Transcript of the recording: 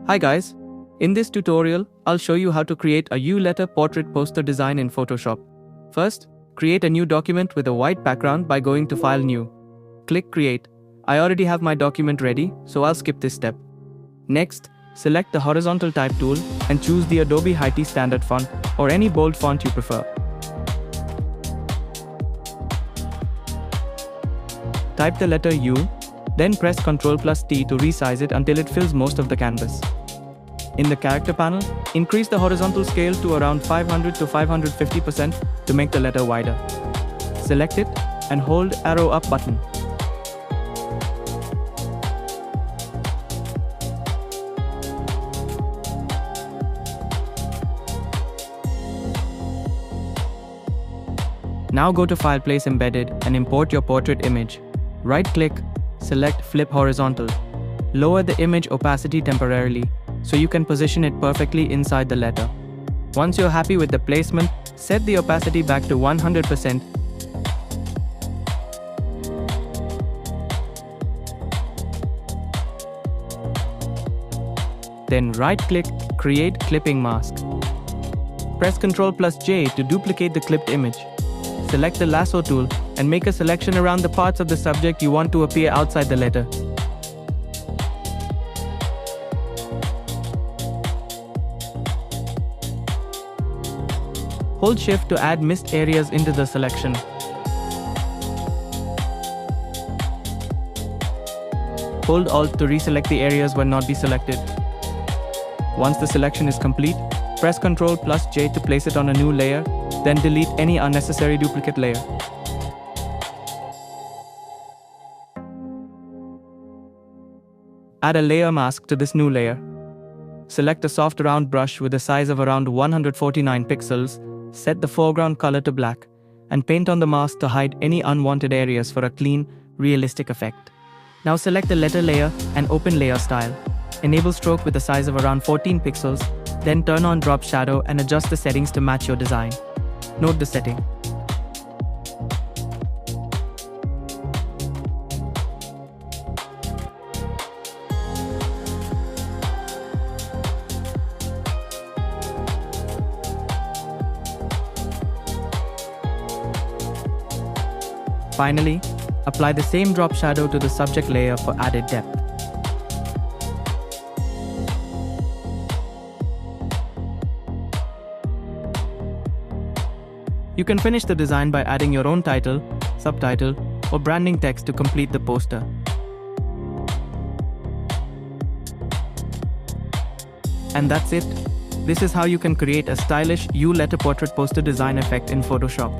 Hi guys, in this tutorial, I'll show you how to create a U-letter portrait poster design in Photoshop. First, create a new document with a white background by going to File New. Click Create. I already have my document ready, so I'll skip this step. Next, select the horizontal type tool and choose the Adobe Heighty standard font or any bold font you prefer. Type the letter U, then press Ctrl+T to resize it until it fills most of the canvas. In the character panel, increase the horizontal scale to around 500 to 550% to make the letter wider. Select it and hold arrow up button. Now go to File, Place Embedded and import your portrait image. Right-click, select Flip Horizontal. Lower the image opacity temporarily so you can position it perfectly inside the letter. Once you're happy with the placement, set the opacity back to 100%. Then right-click, Create Clipping Mask. Press Ctrl+J to duplicate the clipped image. Select the lasso tool and make a selection around the parts of the subject you want to appear outside the letter. Hold Shift to add missed areas into the selection. Hold Alt to reselect the areas where not be selected. Once the selection is complete, press Ctrl+J to place it on a new layer, then delete any unnecessary duplicate layer. Add a layer mask to this new layer. Select a soft round brush with a size of around 149 pixels, set the foreground color to black, and paint on the mask to hide any unwanted areas for a clean, realistic effect. Now select the letter layer and open Layer Style. Enable stroke with a size of around 14 pixels, then turn on drop shadow and adjust the settings to match your design. Note the setting. Finally, apply the same drop shadow to the subject layer for added depth. You can finish the design by adding your own title, subtitle, or branding text to complete the poster. And that's it. This is how you can create a stylish U-letter portrait poster design effect in Photoshop.